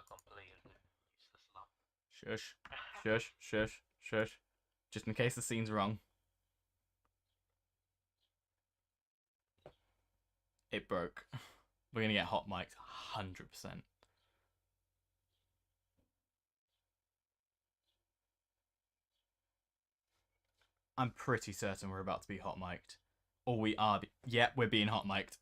completely useless lot. Shush. Shush. Shush. Shush. Just in case the scene's wrong. It broke. We're gonna get hot mics 100%. I'm pretty certain we're about to be hot mic'd. Or we are. Yeah, we're being hot mic'd.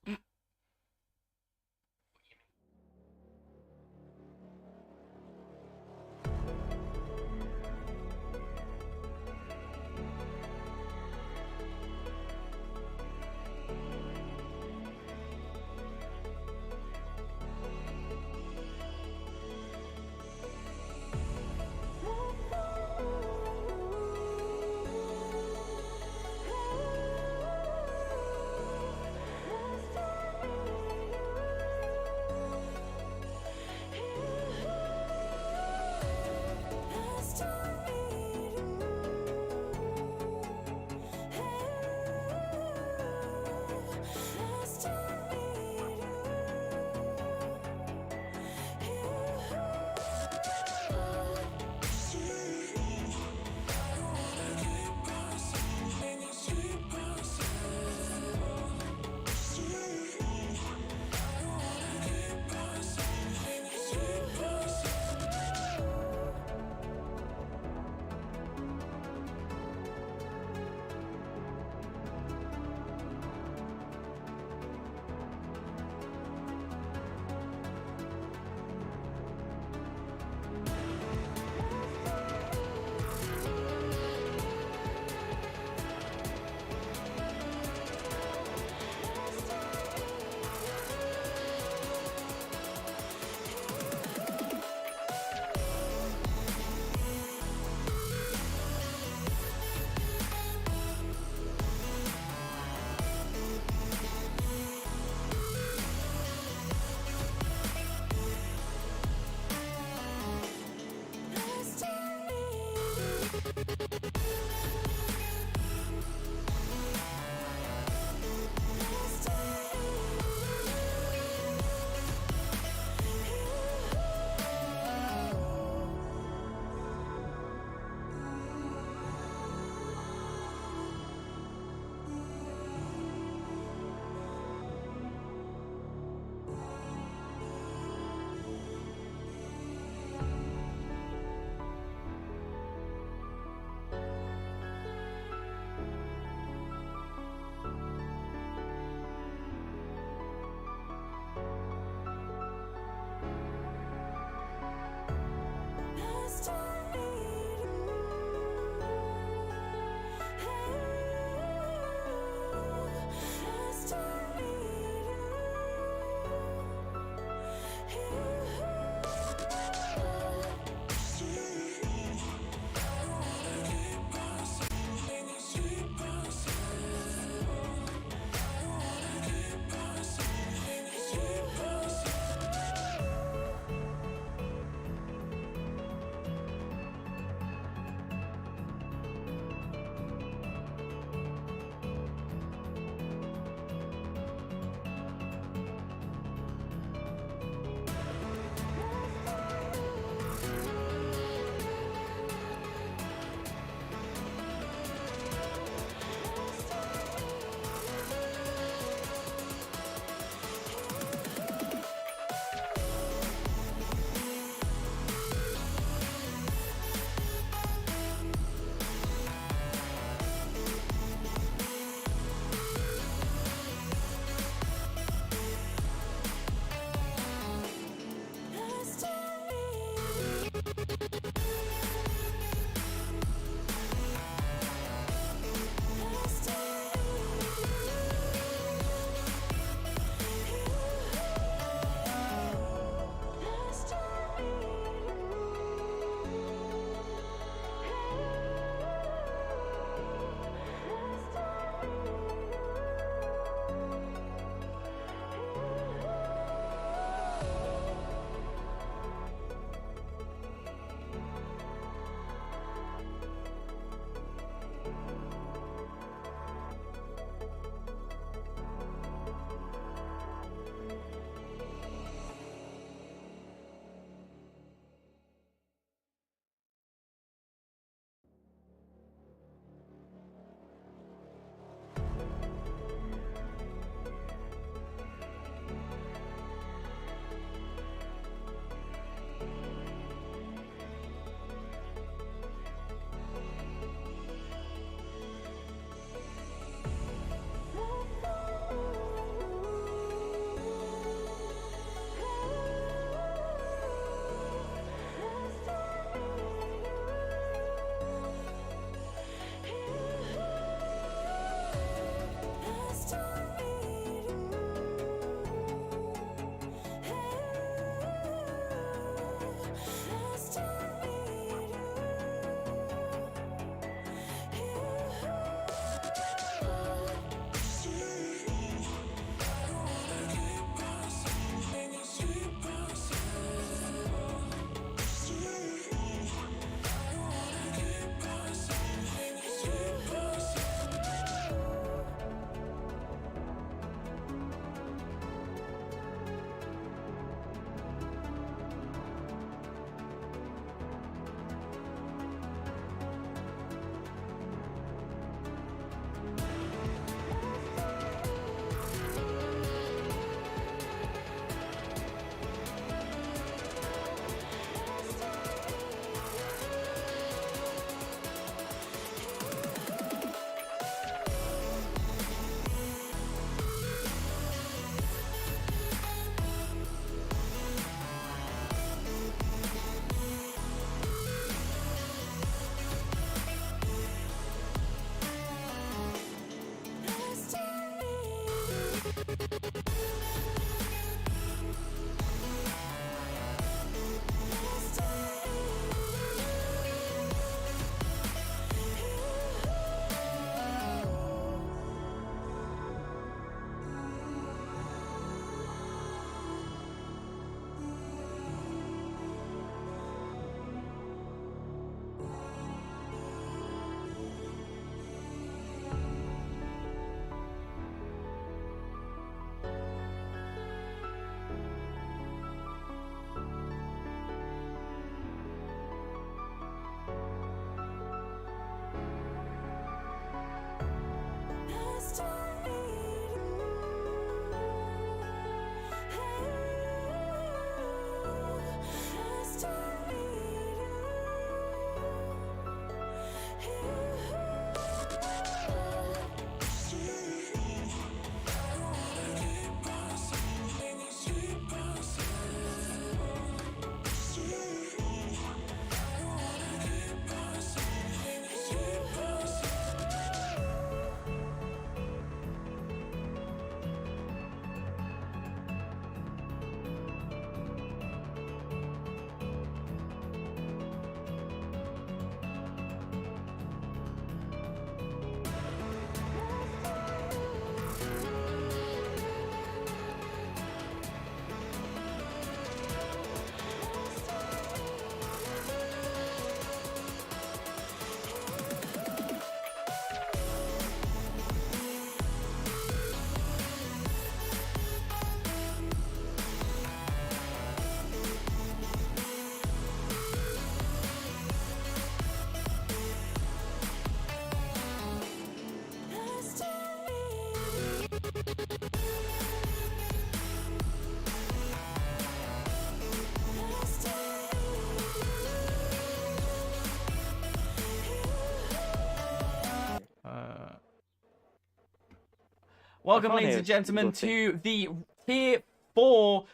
Welcome, ladies and gentlemen, to the Tier 4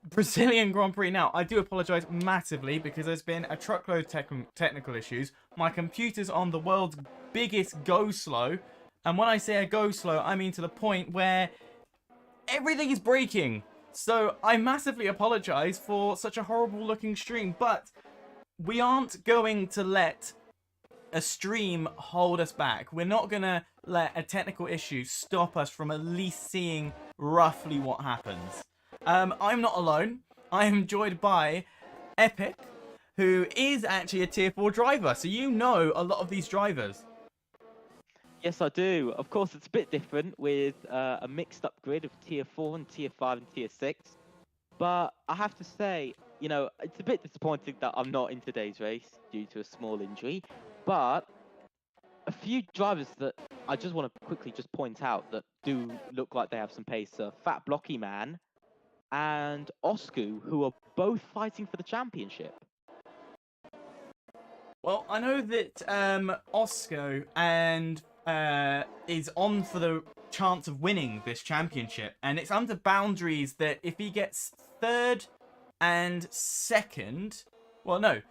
Brazilian Grand Prix. Now, I do apologise massively because there's been a truckload of technical issues. My computer's on the world's biggest go slow. And when I say a go slow, I mean to the point where everything is breaking. So I massively apologise for such a horrible looking stream. But we aren't going to let a stream hold us back. We're not going to let a technical issue stop us from at least seeing roughly what happens. I'm not alone. I am joined by Epic, who is actually a Tier 4 driver. So you know a lot of these drivers. Yes, I do. Of course, it's a bit different with a mixed up grid of Tier 4 and Tier 5 and Tier 6. But I have to say, you know, it's a bit disappointing that I'm not in today's race due to a small injury. But a few drivers that I just want to quickly just point out that do look like they have some pace are Fat Blocky Man and Osku, who are both fighting for the championship. Well, I know that Osco and is on for the chance of winning this championship, and it's under boundaries that if he gets third and second, well, no,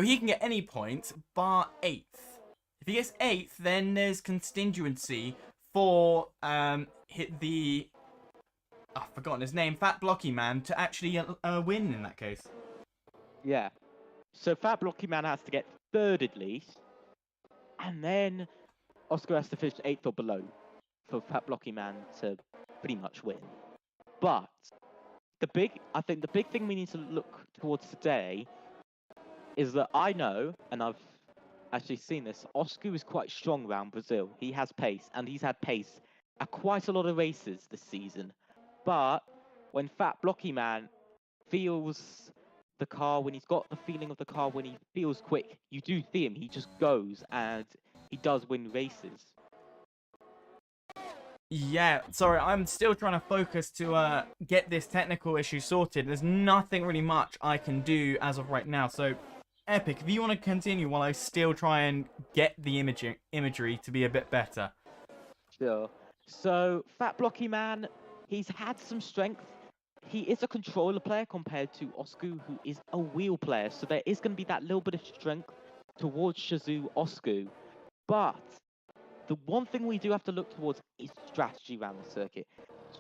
he can get any points bar 8th. If he gets 8th, then there's contingency for hit the I've forgotten his name, Fat Blocky Man, to actually win in that case. Yeah. So Fat Blocky Man has to get third at least, and then Oscar has to finish 8th or below for Fat Blocky Man to pretty much win. But I think the big thing we need to look towards today is that I know, and I've actually seen this, Oscar is quite strong around Brazil. He has pace, and he's had pace at quite a lot of races this season. But when Fat Blocky Man feels the car, when he's got the feeling of the car, when he feels quick, you do see him. He just goes and he does win races. Yeah, sorry, I'm still trying to focus to get this technical issue sorted. There's nothing really much I can do as of right now. So, Epic, if you want to continue while I still try and get the imagery to be a bit better. Sure. So, Fat Blocky Man, he's had some strength. He is a controller player compared to Oscar, who is a wheel player. So there is going to be that little bit of strength towards Shazoo Oscar. But the one thing we do have to look towards is strategy around the circuit.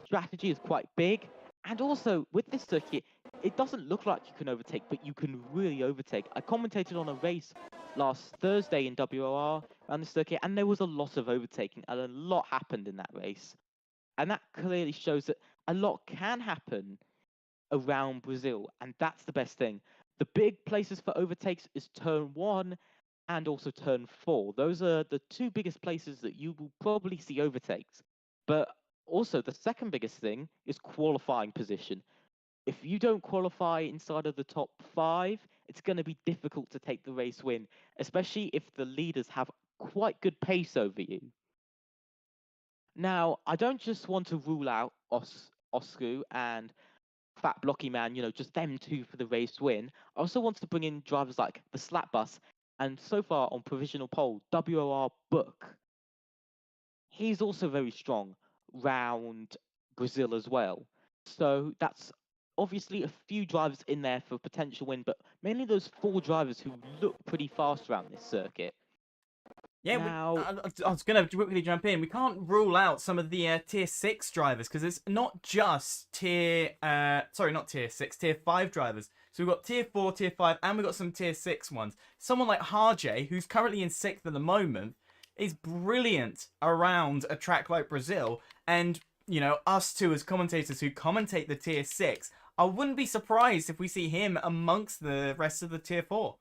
Strategy is quite big. And also, with this circuit, it doesn't look like you can overtake, but you can really overtake. I commentated on a race last Thursday in WOR around the circuit, and there was a lot of overtaking, and a lot happened in that race. And that clearly shows that a lot can happen around Brazil, and that's the best thing. The big places for overtakes is turn 1 and also turn 4. Those are the two biggest places that you will probably see overtakes. But also, the second biggest thing is qualifying position. If you don't qualify inside of the top 5, it's going to be difficult to take the race win, especially if the leaders have quite good pace over you. Now, I don't just want to rule out Oscar and Fat Blocky Man, just them two for the race win. I also want to bring in drivers like the Slap Bus, and so far on provisional poll, WOR Book. He's also very strong round Brazil as well. So that's obviously a few drivers in there for potential win, but mainly those 4 drivers who look pretty fast around this circuit. Yeah, Now, I was going to quickly jump in. We can't rule out some of the tier 6 drivers because it's not just not tier 6, tier 5 drivers. So we've got tier 4, tier 5, and we've got some tier 6 ones. Someone like Harjay, who's currently in 6th at the moment, is brilliant around a track like Brazil. And, us two as commentators who commentate the tier 6, I wouldn't be surprised if we see him amongst the rest of the tier 4.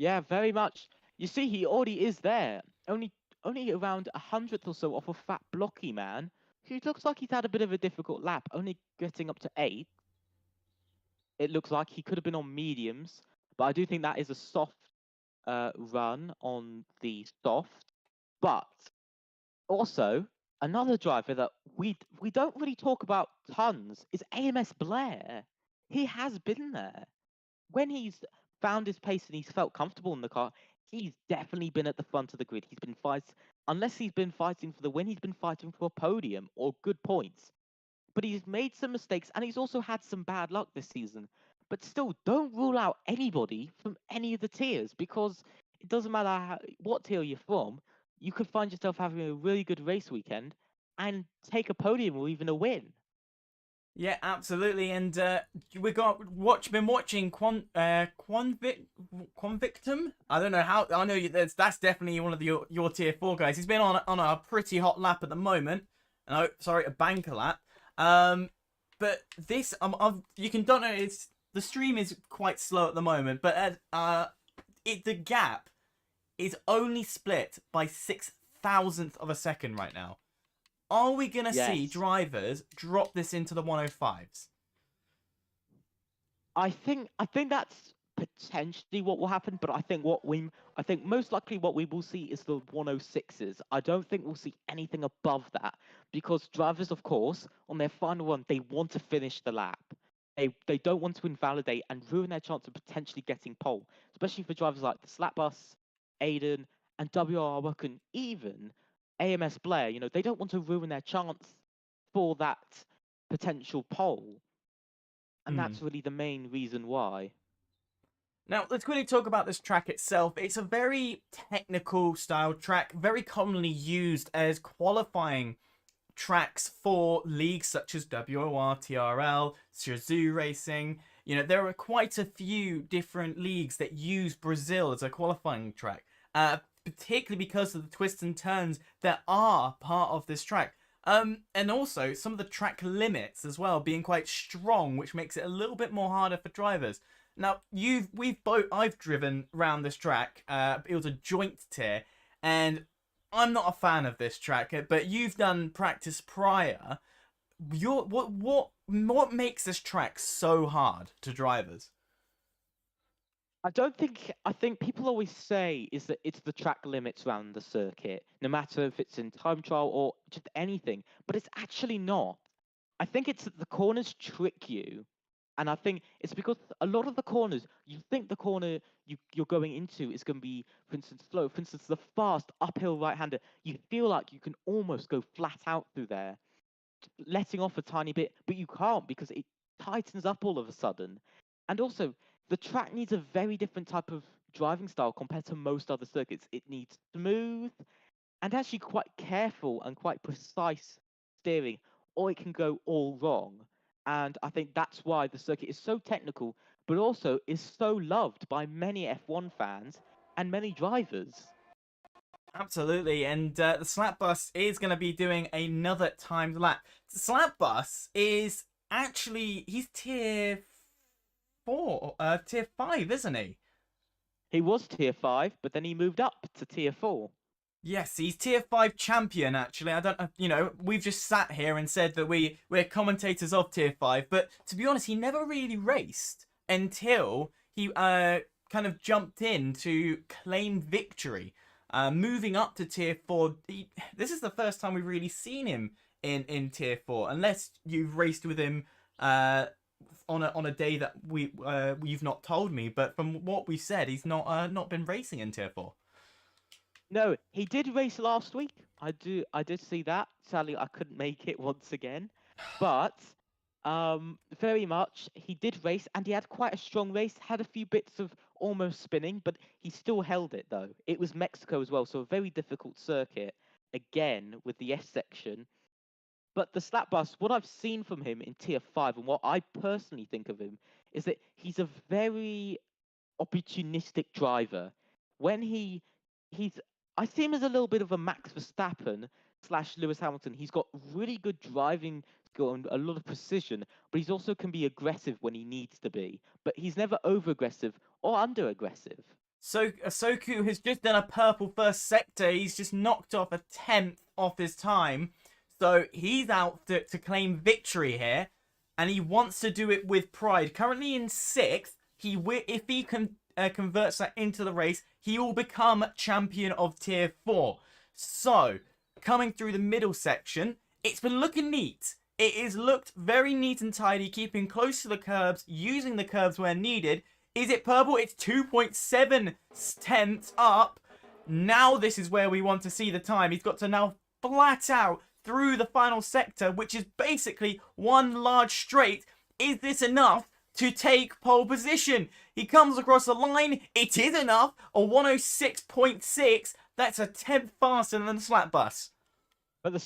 yeah, very much. You see, he already is there. Only around 100th or so off a Fat Blocky Man, who looks like he's had a bit of a difficult lap, only getting up to 8th. It looks like he could have been on mediums, but I do think that is a soft run on the soft. But also, another driver that we don't really talk about tons is AMS Blair. He has been there. When he's found his pace and he's felt comfortable in the car, he's definitely been at the front of the grid. He's been unless he's been fighting for the win, he's been fighting for a podium or good points. But he's made some mistakes and he's also had some bad luck this season. But still, don't rule out anybody from any of the tiers, because it doesn't matter what tier you're from, you could find yourself having a really good race weekend and take a podium or even a win. Yeah, absolutely. And been watching Quanvictum. I don't know how. I know that's definitely one of your tier 4 guys. He's been on a pretty hot lap at the moment. A banker lap. But this you can don't know. The stream is quite slow at the moment, but the gap is only split by 6,000th of a second right now. Are we going to see drivers drop this into the 105s? I think that's potentially what will happen, but I think most likely what we will see is the 106s. I don't think we'll see anything above that, because drivers, of course, on their final run, they want to finish the lap. They don't want to invalidate and ruin their chance of potentially getting pole, especially for drivers like the Slap Bus, Aiden, and WR Work, and even AMS Blair. They don't want to ruin their chance for that potential pole. And that's really the main reason why. Now, let's quickly talk about this track itself. It's a very technical style track, very commonly used as qualifying tracks for leagues such as WOR, TRL, Shazoo Racing. You know, there are quite a few different leagues that use Brazil as a qualifying track, particularly because of the twists and turns that are part of this track. And also some of the track limits as well being quite strong, which makes it a little bit more harder for drivers. Now, I've driven around this track. It was a joint tier, and I'm not a fan of this track. But you've done practice prior. What makes this track so hard to drivers? I think people always say is that it's the track limits around the circuit, no matter if it's in time trial or just anything, but it's actually not. I think it's that the corners trick you, and I think it's because a lot of the corners, you think the corner you're going into is going to be, for instance, slow. For instance, the fast uphill right-hander, you feel like you can almost go flat out through there, letting off a tiny bit, but you can't because it tightens up all of a sudden. And also, the track needs a very different type of driving style compared to most other circuits. It needs smooth and actually quite careful and quite precise steering, or it can go all wrong. And I think that's why the circuit is so technical, but also is so loved by many F1 fans and many drivers. Absolutely, and the Slap Bus is going to be doing another timed lap. The Slap Bus is actually, he's tier 4, tier 5, isn't he? He was tier 5, but then he moved up to tier 4. Yes, he's tier 5 champion, actually. I don't, you know, we've just sat here and said that we're commentators of tier 5, but to be honest, he never really raced until he kind of jumped in to claim victory. Moving up to tier 4, this is the first time we've really seen him in tier 4, unless you've raced with him on a day that you've not told me. But from what we said, he's not been racing in tier 4. No, he did race last week. I did see that. Sadly, I couldn't make it once again, but very much he did race, and he had quite a strong race. Had a few bits of almost spinning, but he still held it though. It was Mexico as well, so a very difficult circuit again with the S section. But the Slap Bus, what I've seen from him in tier 5, and what I personally think of him, is that he's a very opportunistic driver. When he's I see him as a little bit of a Max Verstappen / Lewis Hamilton. He's got really good driving skill and a lot of precision, but he's also can be aggressive when he needs to be. But he's never over aggressive or under aggressive. So Soku has just done a purple first sector. He's just knocked off a 10th off his time. So he's out to claim victory here, and he wants to do it with pride. Currently in 6th, if he can converts that into the race, he will become champion of tier 4. So, coming through the middle section, it's been looking neat. It has looked very neat and tidy, keeping close to the curbs, using the curbs where needed. Is it purple? It's 2.7 tenths up. Now this is where we want to see the time. He's got to now flat out through the final sector, which is basically one large straight. Is this enough to take pole position? He comes across the line. It is enough. A 106.6. That's a 10th faster than the Slap Bus. But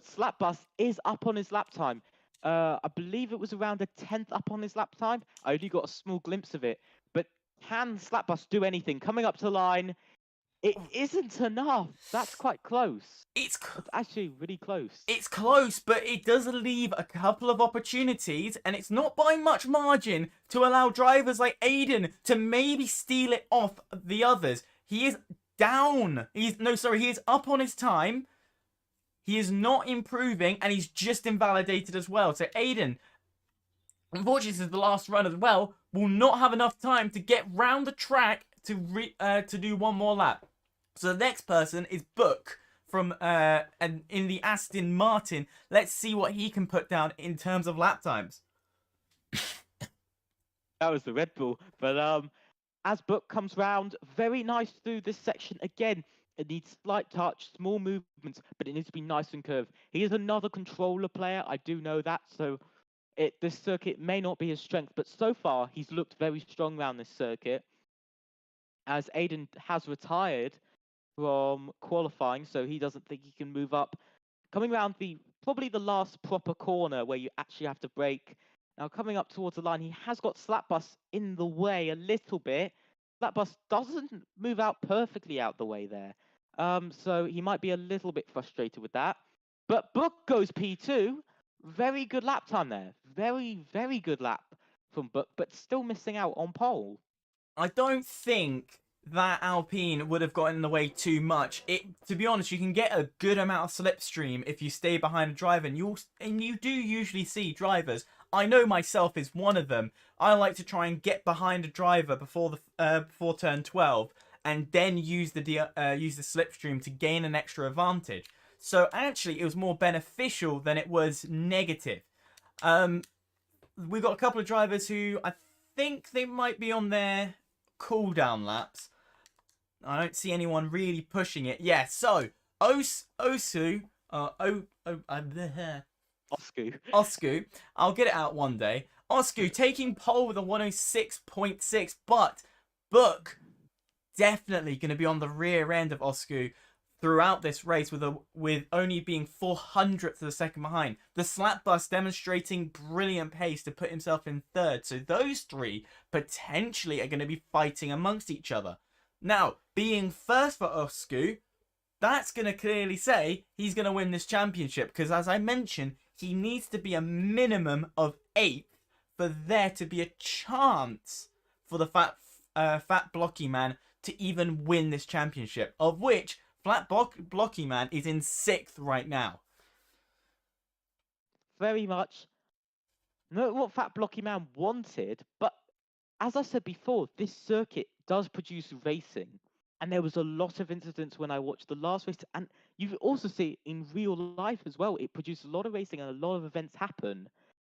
Slap Bus is up on his lap time. I believe it was around a 10th up on his lap time. I only got a small glimpse of it. But can Slap Bus do anything? Coming up to the line, it isn't enough. That's quite close. It's actually really close. It's close, but it does leave a couple of opportunities, and it's not by much margin to allow drivers like Aiden to maybe steal it off the others. He is down. He is up on his time. He is not improving, and he's just invalidated as well. So Aiden, unfortunately, this is the last run as well, will not have enough time to get round the track to do one more lap. So the next person is Book from in the Aston Martin. Let's see what he can put down in terms of lap times. That was the Red Bull. But as Book comes round, very nice through this section. Again, it needs slight touch, small movements, but it needs to be nice and curved. He is another controller player. I do know that. So this circuit may not be his strength, but so far he's looked very strong around this circuit. As Aiden has retired from qualifying, so he doesn't think he can move up. Coming around probably the last proper corner where you actually have to brake Now coming up towards the line, he has got Slapbus in the way a little bit. Slapbus doesn't move out perfectly out the way there. So he might be a little bit frustrated with that. But Book goes P2. Very good lap time there. Very, very good lap from Book, but still missing out on pole. I don't think that Alpine would have gotten in the way too much. To be honest, you can get a good amount of slipstream if you stay behind a driver, and you do usually see drivers. I know myself is one of them. I like to try and get behind a driver before turn 12, and then use the slipstream to gain an extra advantage. So actually, it was more beneficial than it was negative. We've got a couple of drivers who I think they might be on their cooldown laps. I don't see anyone really pushing it. Yeah, so Osku, I'll get it out one day. Osku taking pole with a 106.6, but Book definitely going to be on the rear end of Osku throughout this race with only being 400th of the second behind. The slap bus demonstrating brilliant pace to put himself in third. So those three potentially are going to be fighting amongst each other. Now, being first for Osku, that's going to clearly say he's going to win this championship. Because as I mentioned, he needs to be a minimum of 8th for there to be a chance for the Fat Blocky Man to even win this championship. Of which Flat Blocky Man is in 6th right now. Very much not what Fat Blocky Man wanted, but as I said before, this circuit does produce racing. And there was a lot of incidents when I watched the last race. And you also see in real life as well, it produced a lot of racing and a lot of events happen.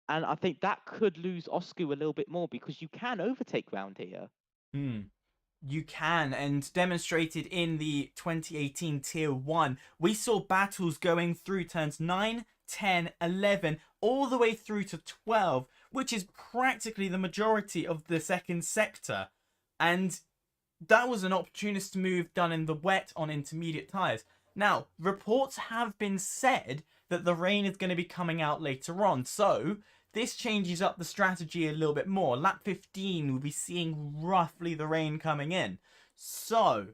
And I think that could lose Osku a little bit more because you can overtake round here. You can, and demonstrated in the 2018 Tier 1, we saw battles going through turns 9, 10, 11, all the way through to 12, which is practically the majority of the second sector. And that was an opportunist move done in the wet on intermediate tyres. Now, reports have been said that the rain is going to be coming out later on, so this changes up the strategy a little bit more. Lap 15, we'll be seeing roughly the rain coming in. So,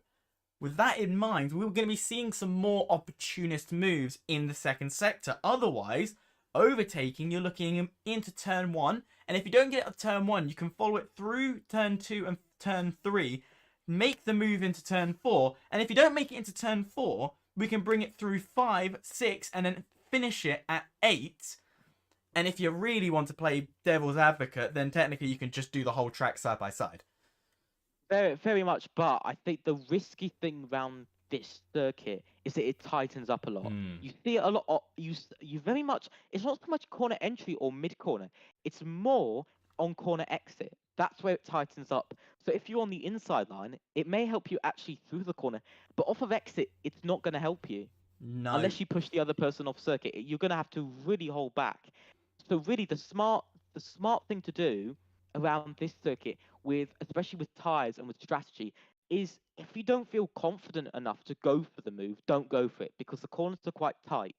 with that in mind, we're going to be seeing some more opportunist moves in the second sector. Otherwise, overtaking, you're looking into turn 1. And if you don't get it at turn 1, you can follow it through turn 2 and turn 3. Make the move into turn 4. And if you don't make it into turn 4, we can bring it through 5, 6, and then finish it at 8. And if you really want to play devil's advocate, then technically you can just do the whole track side by side. Very, very much, but I think the risky thing around this circuit is that it tightens up a lot. You see it a lot. You very much. It's not so much corner entry or mid corner. It's more on corner exit. That's where it tightens up. So if you're on the inside line, it may help you actually through the corner, but off of exit, it's not going to help you. No. Unless you push the other person off circuit, you're going to have to really hold back. So really, the smart thing to do around this circuit, especially with tires and with strategy, is if you don't feel confident enough to go for the move, don't go for it because the corners are quite tight.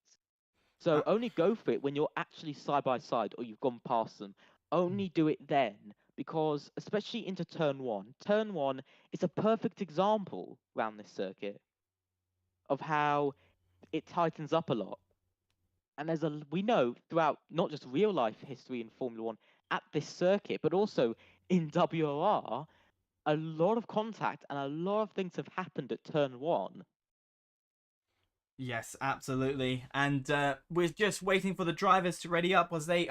So only go for it when you're actually side by side or you've gone past them. Only do it then, because especially into turn 1. Turn 1 is a perfect example around this circuit of how it tightens up a lot. And we know throughout not just real life history in Formula 1 at this circuit, but also in WOR, a lot of contact and a lot of things have happened at turn 1. Yes, absolutely. And we're just waiting for the drivers to ready up as they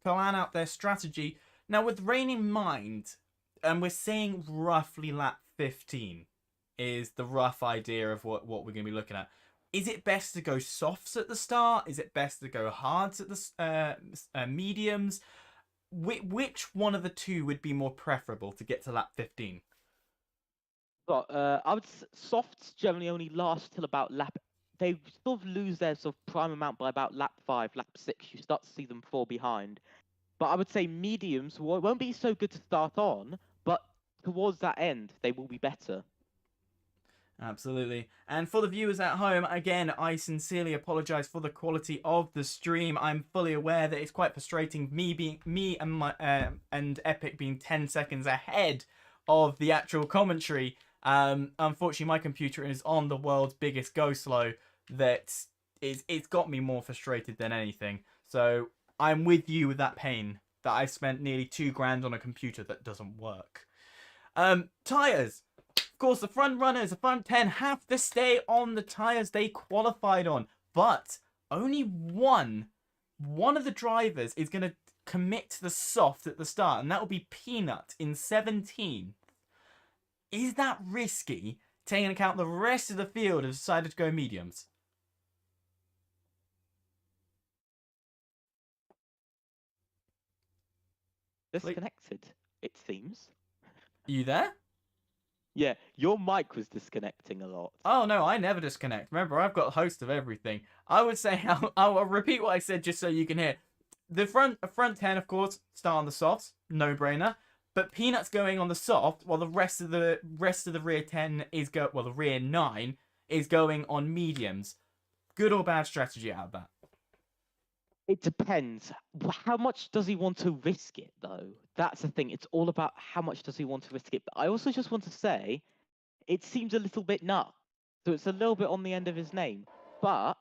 plan out their strategy. Now, with rain in mind, and we're saying roughly lap 15 is the rough idea of what we're going to be looking at. Is it best to go softs at the start? Is it best to go hards at the mediums? Which one of the two would be more preferable to get to lap 15? But softs generally only last till about lap. They sort of lose their sort of prime amount by about lap 5, lap 6. You start to see them fall behind. But I would say mediums won't be so good to start on, but towards that end, they will be better. Absolutely. And for the viewers at home, again, I sincerely apologize for the quality of the stream. I'm fully aware that it's quite frustrating me and my and Epic being 10 seconds ahead of the actual commentary. Unfortunately, my computer is on the world's biggest go slow it's got me more frustrated than anything. So I'm with you with that pain that I spent nearly $2,000 on a computer that doesn't work. Tires. Of course, the front runners, the front 10, have to stay on the tires they qualified on. But only one of the drivers is going to commit to the soft at the start, and that will be Peanut in 17. Is that risky, taking into account the rest of the field have decided to go mediums? Disconnected, it seems. Are you there? Yeah, your mic was disconnecting a lot. Oh no, I never disconnect. Remember, I've got a host of everything. I would say I'll repeat what I said just so you can hear. The front 10, of course, start on the softs, no brainer. But Peanut's going on the soft, while the rest of the rear 10 is the rear 9 is going on mediums. Good or bad strategy out of that? It depends. How much does he want to risk it, though? That's the thing. It's all about how much does he want to risk it. But I also just want to say, it seems a little bit nut. So it's a little bit on the end of his name. But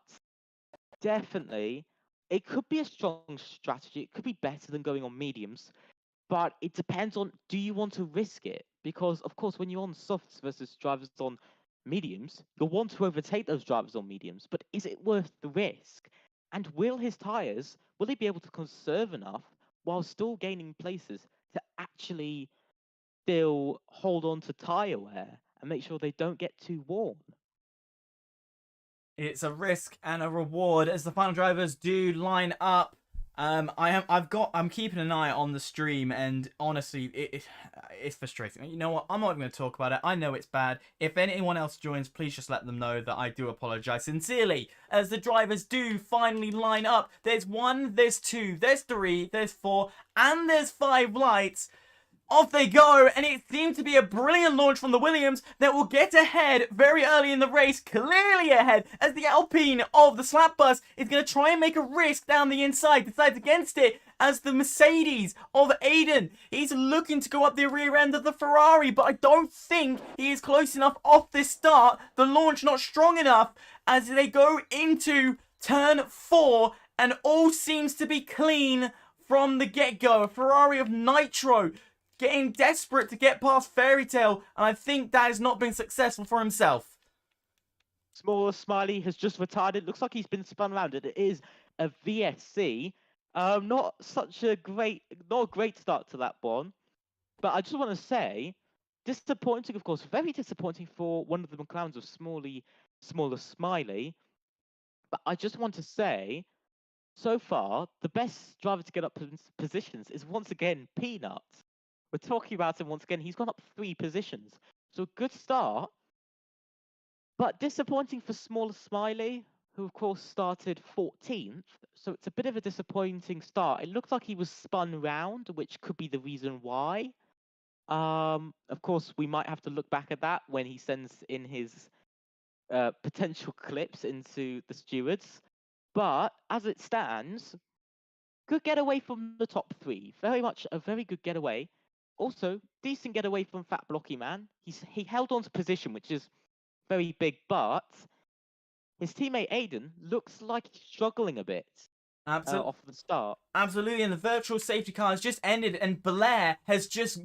definitely, it could be a strong strategy. It could be better than going on mediums. But it depends on, do you want to risk it? Because, of course, when you're on softs versus drivers on mediums, you'll want to overtake those drivers on mediums. But is it worth the risk? And will he be able to conserve enough while still gaining places to actually still hold on to tyre wear and make sure they don't get too warm? It's a risk and a reward as the final drivers do line up. I'm keeping an eye on the stream, and honestly, it's frustrating. You know what? I'm not going to talk about it. I know it's bad. If anyone else joins, please just let them know that I do apologize sincerely, as the drivers do finally line up. There's 1, there's 2, there's 3, there's 4, and there's 5 lights. Off they go, and it seemed to be a brilliant launch from the Williams that will get ahead very early in the race, clearly ahead, as the Alpine of the slap bus is going to try and make a risk down the inside, decides against it, as the Mercedes of Aiden, he's looking to go up the rear end of the Ferrari, but I don't think he is close enough off this start, the launch not strong enough, as they go into turn 4, and all seems to be clean from the get-go. A Ferrari of Nitro getting desperate to get past Fairy Tale, and I think that has not been successful for himself. Smaller Smiley has just retired. It looks like he's been spun around, and it is a VSC. Not a great start to that one. But I just want to say, disappointing, of course, very disappointing for one of the McLarens of smaller Smiley. But I just want to say, so far, the best driver to get up positions is once again Peanut. We're talking about him once again. He's gone up 3 positions. So good start. But disappointing for smaller Smiley, who of course started 14th. So it's a bit of a disappointing start. It looks like he was spun round, which could be the reason why. Of course, we might have to look back at that when he sends in his potential clips into the stewards. But as it stands, good getaway from the top 3. Very much a very good getaway. Also, decent getaway from Fat Blocky Man. He held on to position, which is very big, but his teammate Aiden looks like he's struggling a bit off the start. Absolutely, and the virtual safety car has just ended, and Blair has just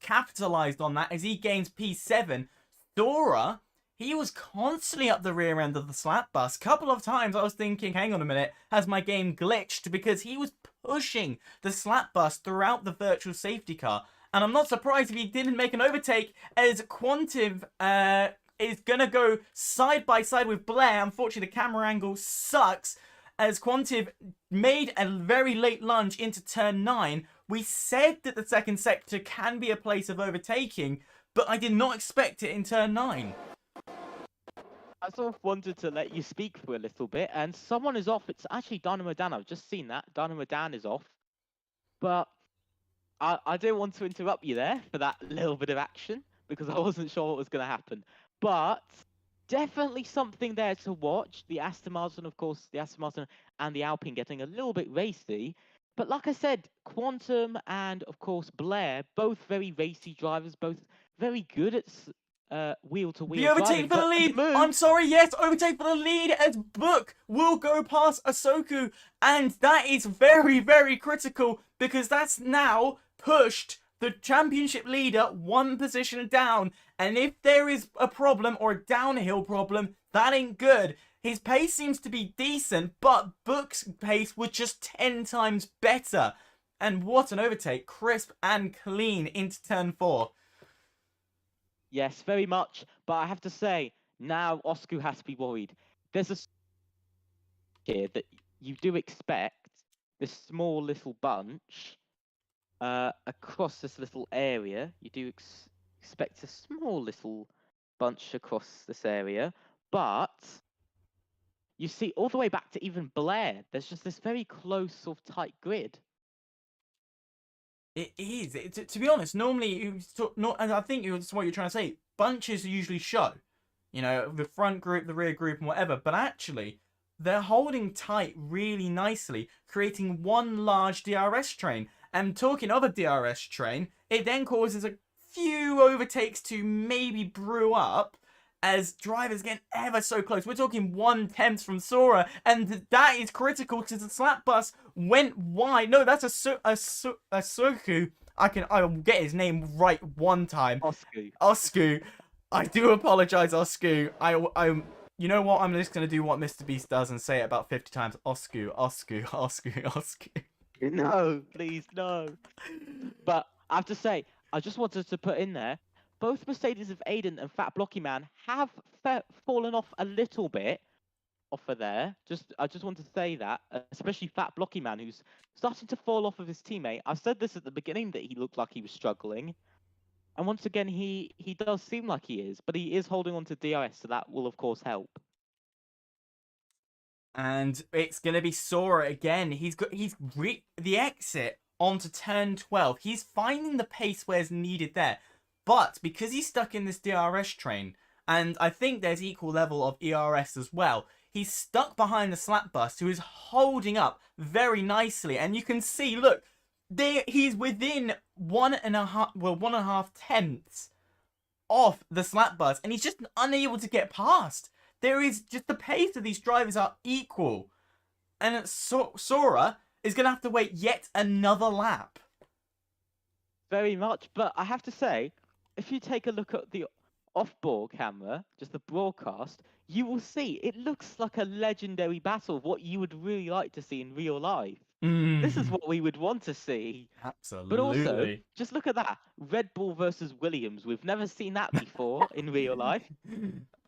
capitalized on that as he gains P7. Dora, he was constantly up the rear end of the slap bus. Couple of times I was thinking, hang on a minute, has my game glitched? Because he was pushing the slap bus throughout the virtual safety car. And I'm not surprised if he didn't make an overtake, as Quantive is going to go side by side with Blair. Unfortunately, the camera angle sucks, as Quantive made a very late lunge into turn 9. We said that the second sector can be a place of overtaking, but I did not expect it in turn 9. I sort of wanted to let you speak for a little bit, and someone is off. It's actually Dynamo Dan. I've just seen that. Dynamo Dan is off. But I didn't want to interrupt you there for that little bit of action, because I wasn't sure what was going to happen. But definitely something there to watch. The Aston Martin, of course, the Aston Martin and the Alpine getting a little bit racy. But like I said, Quantum and, of course, Blair, both very racy drivers, both very good at The wheel-to-wheel overtake driving. for the But the lead. move, I'm sorry, yes, overtake for the lead as Book will go past Ahsoka. And that is very, very critical because that's now pushed the championship leader one position down. And if there is a problem or a downhill problem, that ain't good. His pace seems to be decent, but Book's pace was just 10 times better. And what an overtake, crisp and clean into turn 4. yes, very much. But I have to say, now Oscar has to be worried. There's a here that you do expect this small little bunch across this little area. You do expect a small little bunch across this area, but you see all the way back to even Blair, there's just this very close sort of tight grid. It is. To be honest, normally, and I think it's what you're trying to say. Bunches usually show, you know, the front group, the rear group, and whatever. But actually, they're holding tight really nicely, creating one large DRS train. And talking of a DRS train, it then causes a few overtakes to maybe brew up as drivers get ever so close. We're talking 1/10 from Sora, and that is critical because the slap bus went wide. No, that's a Soku. I will get his name right one time. Osku. I do apologize, Osku. You know what? I'm just gonna do what Mr. Beast does and say it about 50 times. Osku, Osku, Osku, Osku. No, please, no. But I have to say, I just wanted to put in there, both Mercedes of Aiden and Fat Blocky Man have fallen off a little bit off of there. I just want to say that, especially Fat Blocky Man, who's starting to fall off of his teammate. I said this at the beginning that he looked like he was struggling. And once again, he does seem like he is, but he is holding on to DRS, so that will, of course, help. And it's going to be Sora again. He's the exit onto turn 12. He's finding the pace where's needed there. But because he's stuck in this DRS train, and I think there's equal level of ERS as well, he's stuck behind the slap bus, who is holding up very nicely. And you can see, look, he's within 1.5 tenths off the slap bus, and he's just unable to get past. There is just the pace of these drivers are equal. And Sora is going to have to wait yet another lap. Very much, but I have to say, if you take a look at the off-board camera, just the broadcast, you will see it looks like a legendary battle of what you would really like to see in real life. This is what we would want to see. Absolutely. But also, just look at that. Red Bull versus Williams. We've never seen that before in real life.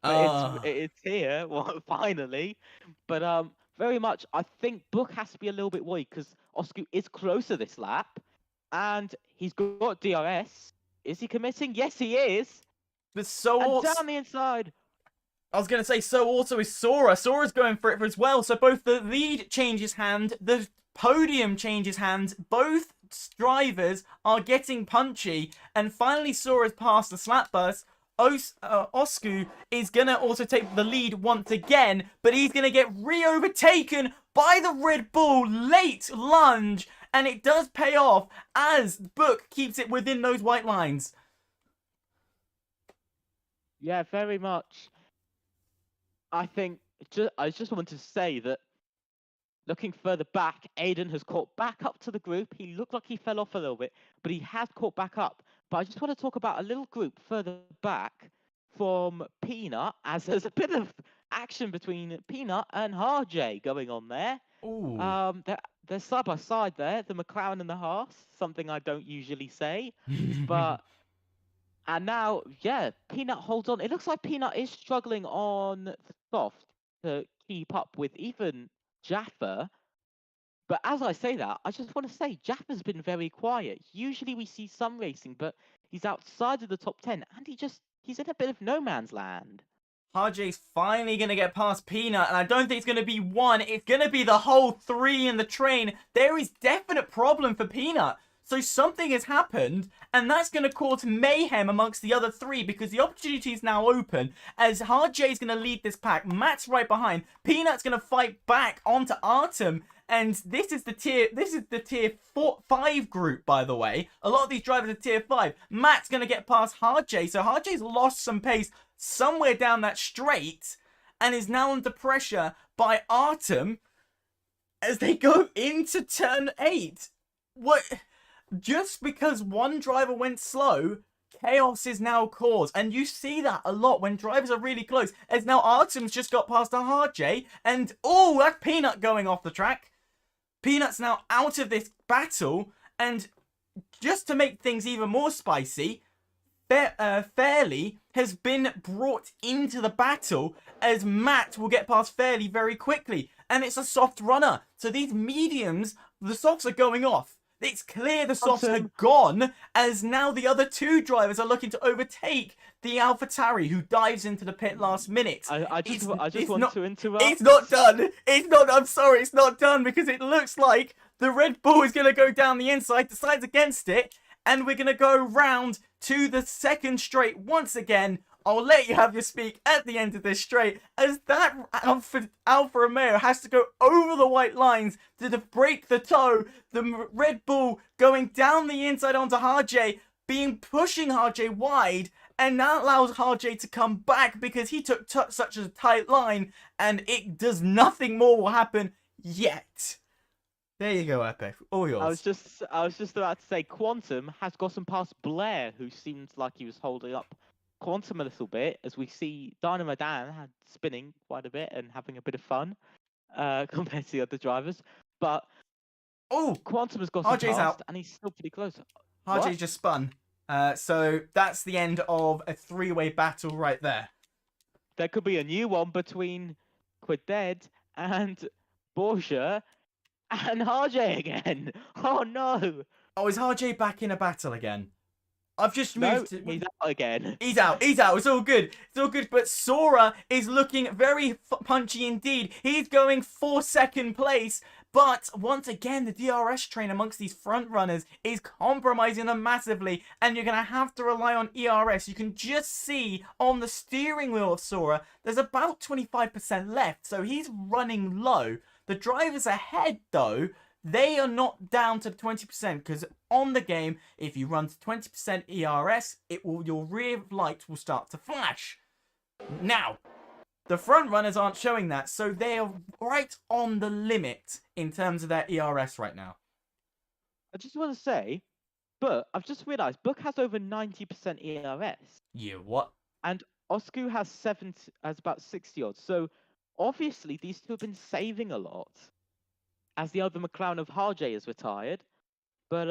But it's here, well, finally. But very much, I think Book has to be a little bit worried because Oscar is closer this lap. And he's got DRS. Is he committing? Yes, he is. But so and also, down the inside. I was going to say, so also is Sora. Sora's going for it as well. So both the lead changes hand, the podium changes hands. Both drivers are getting punchy. And finally, Sora's passed the slap bus. Osku is going to also take the lead once again. But he's going to get re-overtaken by the Red Bull late lunge. And it does pay off as Book keeps it within those white lines. Yeah, very much. I just wanted to say that looking further back, Aiden has caught back up to the group. He looked like he fell off a little bit, but he has caught back up. But I just want to talk about a little group further back from Peanut, as there's a bit of action between Peanut and Harjay going on there. Ooh. They're side by side there, the McLaren and the Haas, something I don't usually say. But and now, yeah, Peanut holds on. It looks like Peanut is struggling on soft to keep up with even Jaffa. But as I say that, I just want to say Jaffa's been very quiet. Usually we see some racing, but he's outside of the top 10, and he's in a bit of no man's land. Harjay's finally going to get past Peanut, and I don't think it's going to be one. It's going to be the whole three in the train. There is definite problem for Peanut. So something has happened, and that's going to cause mayhem amongst the other three because the opportunity is now open as Hard J is going to lead this pack. Matt's right behind. Peanut's going to fight back onto Artem. And this is the tier 5 group, by the way. A lot of these drivers are tier 5. Matt's going to get past Hard J. So Hard J's lost some pace somewhere down that straight and is now under pressure by Artem as they go into turn 8. What? Just because one driver went slow, chaos is now caused. And you see that a lot when drivers are really close. As now Artem's just got past a Hard J. And, oh, that's Peanut going off the track. Peanut's now out of this battle. And just to make things even more spicy, Fairly has been brought into the battle as Matt will get past Fairly very quickly. And it's a soft runner. So these mediums, the softs are going off. It's clear the softs are gone as now the other two drivers are looking to overtake the AlphaTauri who dives into the pit last minute. I just want to interrupt. It's not done. It's not. I'm sorry. It's not done because it looks like the Red Bull is going to go down the inside, decides against it. And we're going to go round to the second straight once again. I'll let you have your speak at the end of this straight as that Alfa Romeo has to go over the white lines to break the toe. The Red Bull going down the inside onto Hard J, pushing Hard J wide, and that allows Hard J to come back because he took such a tight line and it does nothing more will happen yet. There you go, Epic. All yours. I was just about to say Quantum has gotten past Blair, who seemed like he was holding up Quantum a little bit, as we see Dynamo Dan spinning quite a bit and having a bit of fun compared to the other drivers. But Quantum has gotten past, out. And he's still pretty close. RJ just spun. So that's the end of a three-way battle right there. There could be a new one between Quided and Borgia. And RJ again. Oh no. Oh, is RJ back in a battle again? I've just moved. No, he's out again. He's out. He's out. It's all good. It's all good. But Sora is looking very punchy indeed. He's going for second place. But once again, the DRS train amongst these front runners is compromising them massively. And you're going to have to rely on ERS. You can just see on the steering wheel of Sora, there's about 25% left. So he's running low. The drivers ahead, though, they are not down to 20% because on the game, if you run to 20% ERS, your rear light will start to flash. Now, the front runners aren't showing that, so they are right on the limit in terms of their ERS right now. I just want to say, but I've just realised Book has over 90% ERS. Yeah, what? And Osku has about 60 odds. So obviously, these two have been saving a lot, as the other McLaren of Harjay is retired. But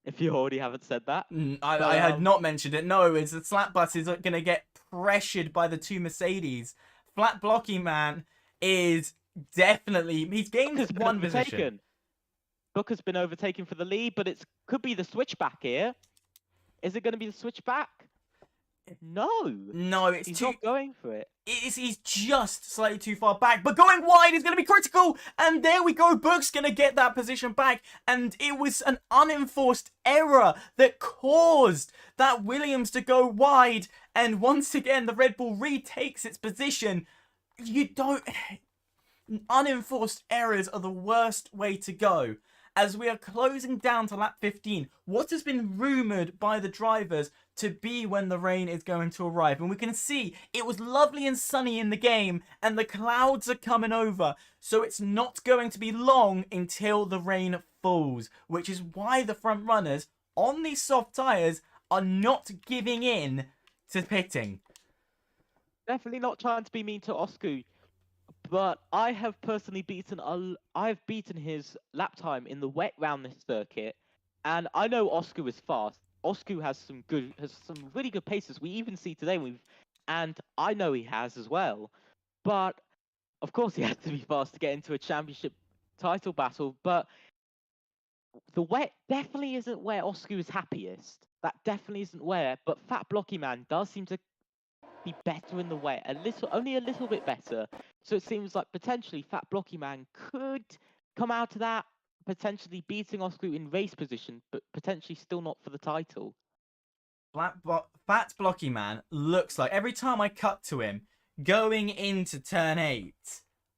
if you already haven't said that, I had not mentioned it. No, it's the Slap Bus is going to get pressured by the two Mercedes. Flat Blocky Man is definitely he's gained one position. Book has been overtaken for the lead, but it could be the switchback here. Is it going to be the switchback? No, he's not going for it. He's just slightly too far back, but going wide is going to be critical. And there we go. Book's going to get that position back. And it was an unenforced error that caused that Williams to go wide. And once again, the Red Bull retakes its position. Unenforced errors are the worst way to go. As we are closing down to lap 15, what has been rumoured by the drivers to be when the rain is going to arrive. And we can see it was lovely and sunny in the game and the clouds are coming over. So it's not going to be long until the rain falls, which is why the front runners on these soft tyres are not giving in to pitting. Definitely not trying to be mean to Osku. But I have personally beaten his lap time in the wet round this circuit, and I know Osku is fast. Osku has some really good paces. We even see today and I know he has as well. But of course he has to be fast to get into a championship title battle. But the wet definitely isn't where Osku is happiest. That definitely isn't where. But Fat Blocky Man does seem to be better in the wet, only a little bit better. So it seems like potentially Fat Blocky Man could come out of that potentially beating Oscar in race position, but potentially still not for the title. Fat Blocky Man looks like, every time I cut to him going into turn 8,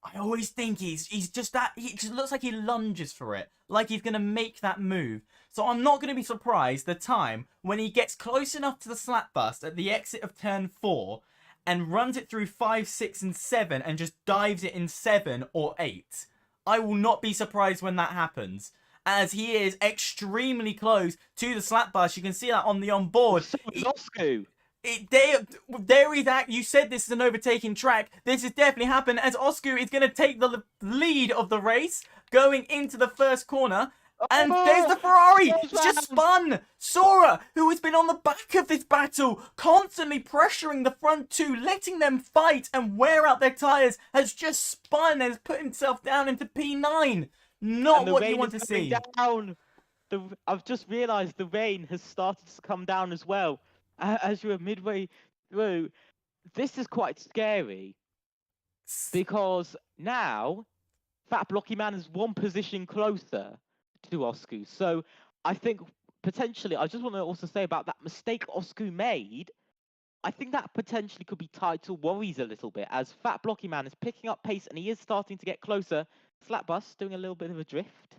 I always think he's just that, he just looks like he lunges for it, like he's going to make that move. So I'm not going to be surprised the time when he gets close enough to the slap bust at the exit of turn 4 and runs it through 5, 6, and 7 and just dives it in 7 or 8. I will not be surprised when that happens, as he is extremely close to the slap bust. You can see that on the onboard. So is Oscar. There is that. You said this is an overtaking track. This has definitely happened, as Oscar is going to take the lead of the race going into the first corner. And there's the Ferrari. It's just spun. Sora, who has been on the back of this battle, constantly pressuring the front two, letting them fight and wear out their tyres, has just spun and has put himself down into P9. Not what you want to see. Down. I've just realised the rain has started to come down as well. As you were midway through, this is quite scary, because now Fat Blocky Man is one position closer to Oscar. So I think potentially, I just want to also say about that mistake Oscar made, I think that potentially could be title worries a little bit, as Fat Blocky Man is picking up pace and he is starting to get closer. Slap bus doing a little bit of a drift.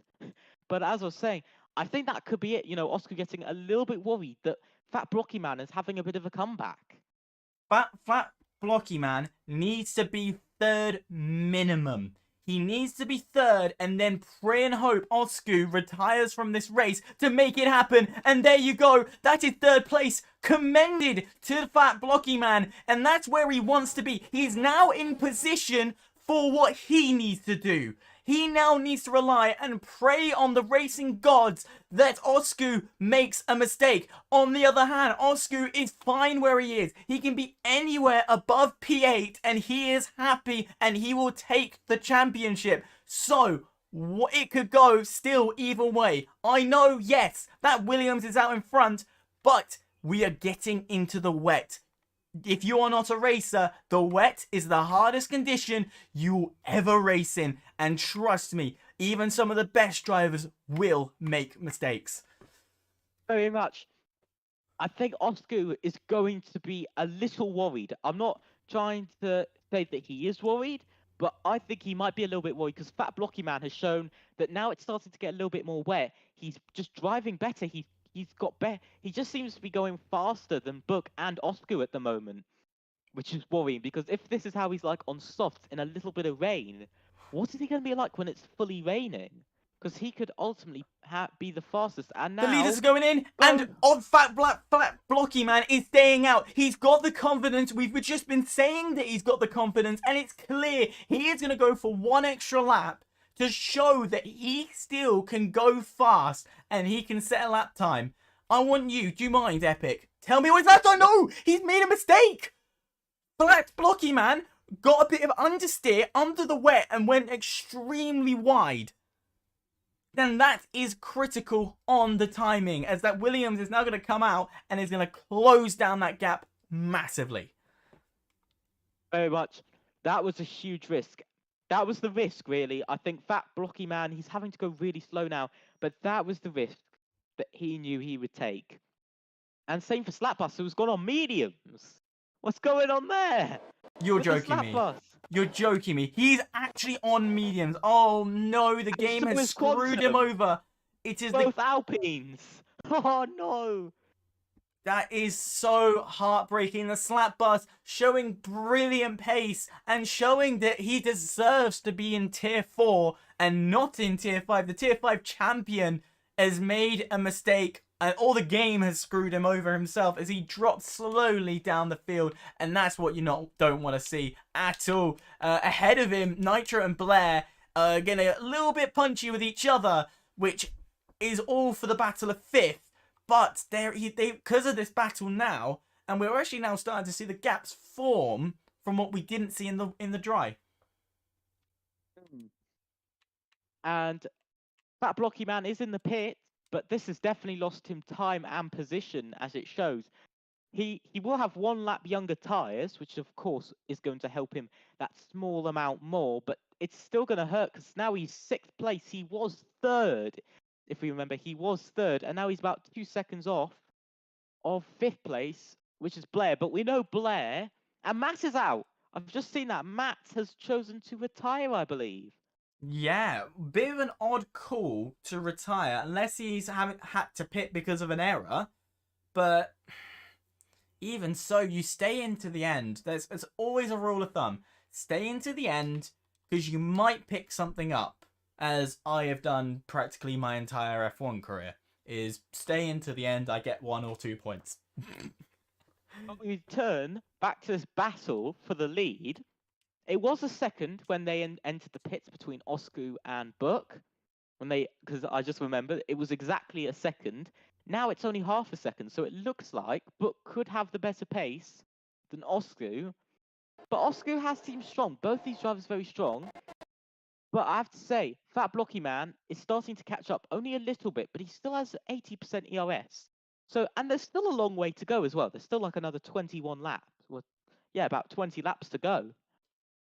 But as I was saying, I think that could be it. You know, Oscar getting a little bit worried that Fat Blocky Man is having a bit of a comeback. Fat Blocky Man needs to be third minimum. He needs to be third and then pray and hope Oscar retires from this race to make it happen. And there you go. That is third place. Commended to Fat Blocky Man. And that's where he wants to be. He's now in position for what he needs to do. He now needs to rely and pray on the racing gods that Oscar makes a mistake. On the other hand, Oscar is fine where he is. He can be anywhere above P8 and he is happy and he will take the championship. So, it could go still either way. I know, yes, that Williams is out in front, but we are getting into the wet. If you are not a racer, the wet is the hardest condition you will ever race in. And trust me, even some of the best drivers will make mistakes. Very much. I think Oscar is going to be a little worried. I'm not trying to say that he is worried, but I think he might be a little bit worried, because Fat Blocky Man has shown that now it's starting to get a little bit more wet. He's just driving better. He's got better. He just seems to be going faster than Book and Oscar at the moment, which is worrying, because if this is how he's like on softs in a little bit of rain, what is he going to be like when it's fully raining? Because he could ultimately be the fastest. And now the leaders are going in, and Fat Blocky Man is staying out. He's got the confidence. We've just been saying that he's got the confidence, and it's clear he is going to go for one extra lap to show that he still can go fast and he can set a lap time. I want you, do you mind, Epic? Tell me what's left. I know he's made a mistake. Fat Blocky Man got a bit of understeer under the wet and went extremely wide. Then that is critical on the timing, as that Williams is now going to come out and is going to close down that gap massively. Very much. That was a huge risk. That was the risk, really. I think Fat Blocky Man, he's having to go really slow now, but that was the risk that he knew he would take. And same for Slapbus, who's gone on mediums. What's going on there? You're joking me. You're joking me. He's actually on mediums. Oh no, the game has screwed him over. It is both Alpines. Oh no. That is so heartbreaking. The slap bus showing brilliant pace and showing that he deserves to be in tier 4 and not in tier 5. The tier 5 champion has made a mistake, and all the game has screwed him over himself as he drops slowly down the field, and that's what you don't want to see at all. Ahead of him, Nitro and Blair getting a little bit punchy with each other, which is all for the battle of 5th. But they because of this battle now, and we're actually now starting to see the gaps form from what we didn't see in the dry. And Fat Blocky Man is in the pit, but this has definitely lost him time and position, as it shows. he will have 1 lap younger tyres, which of course is going to help him that small amount more, but it's still going to hurt because now he's 6th place. He was 3rd, if we remember. He was 3rd, and now he's about 2 seconds off of 5th place, which is Blair. But we know Blair, and Matt is out. I've just seen that Matt has chosen to retire, I believe. Yeah, bit of an odd call to retire, unless he's had to pit because of an error. But even so, you stay into the end. There's always a rule of thumb. Stay into the end, because you might pick something up, as I have done practically my entire F1 career. Is stay into the end, I get 1 or 2 points. But we turn back to this battle for the lead. It was a second when they entered the pits between Osku and Book. Because I just remembered, it was exactly a second. Now it's only half a second, so it looks like Book could have the better pace than Osku. But Osku has seemed strong. Both these drivers very strong. But I have to say, Fat Blocky Man is starting to catch up only a little bit, but he still has 80% ERS. So, and there's still a long way to go as well. There's still like another 21 laps. Well, yeah, about 20 laps to go.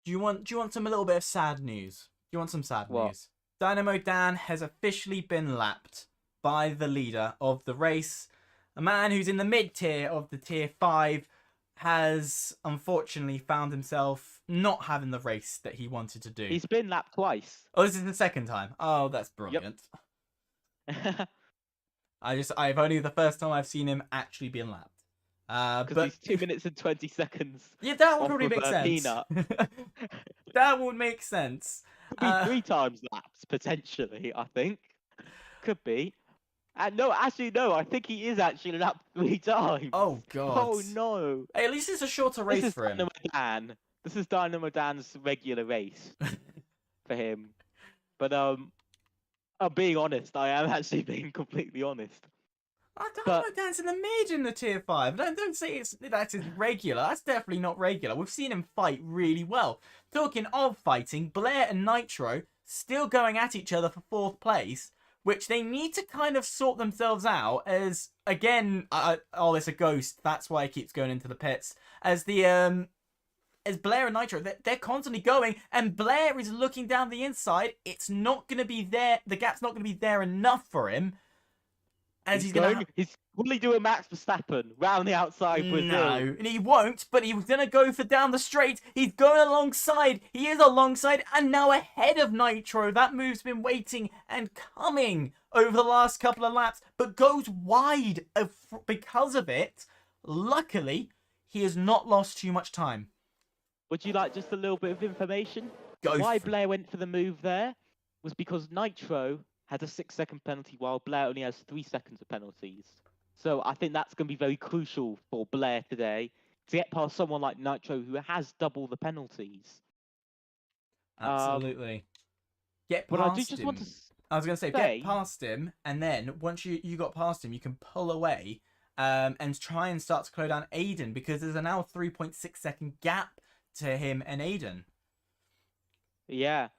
Do you want a little bit of sad news? Do you want some sad What? news? Dynamo Dan has officially been lapped by the leader of the race. A man who's in the mid-tier of the tier 5 has unfortunately found himself not having the race that he wanted to do. He's been lapped twice. Oh, this is the second time. Oh, that's brilliant. Yep. I've only the first time I've seen him actually being lapped. Because he's 2 minutes and 20 seconds. Yeah, that would off probably of make a sense. peanut. That would make sense. Could be 3 times laps, potentially, I think. Could be. No, actually, no. I think he is actually lapped 3 times. Oh, God. Oh, no. Hey, at least it's a shorter race This is for him. Dynamo Dan. This is Dynamo Dan's regular race for him. But, I'm being honest. I am actually being completely honest. I don't know, Dan's in the mid in the tier 5. Don't say that's regular. That's definitely not regular. We've seen him fight really well. Talking of fighting, Blair and Nitro still going at each other for 4th place, which they need to kind of sort themselves out as, again, oh, it's a ghost. That's why it keeps going into the pits. As Blair and Nitro, they're constantly going, and Blair is looking down the inside. It's not going to be there. The gap's not going to be there enough for him. As he's fully doing Max Verstappen round the outside Brazil. No, and he won't, but he was going to go for down the straight. He's going alongside. He is alongside and now ahead of Nitro. That move's been waiting and coming over the last couple of laps, but goes wide because of it. Luckily, he has not lost too much time. Would you like just a little bit of information? Go Why Blair went for the move there was because Nitro had a 6-second penalty while Blair only has 3 seconds of penalties. So I think that's going to be very crucial for Blair today to get past someone like Nitro who has double the penalties. Absolutely. Get past but I do just him. want to I was going to say, get past him, and then once you got past him, you can pull away and try and start to close down Aiden, because there's a now 3.6 second gap to him and Aiden. Yeah.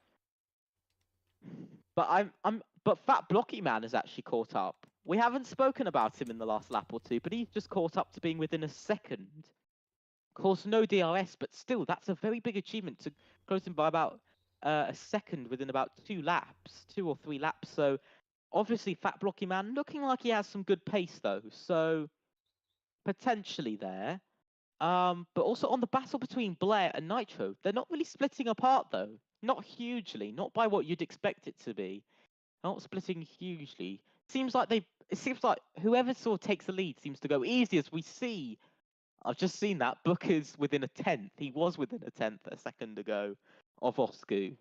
But but Fat Blocky Man has actually caught up. We haven't spoken about him in the last lap or two, but he's just caught up to being within a second. Of course, no DRS, but still, that's a very big achievement to close him by about a second within about 2 or 3 laps. So, obviously, Fat Blocky Man looking like he has some good pace, though. So, potentially there. But also on the battle between Blair and Nitro, they're not really splitting apart, though. Not hugely, not by what you'd expect it to be. Not splitting hugely. It seems like whoever sort of takes the lead seems to go easy, as we see. I've just seen that Booker's within a 10th. He was within a 10th a second ago of Osku.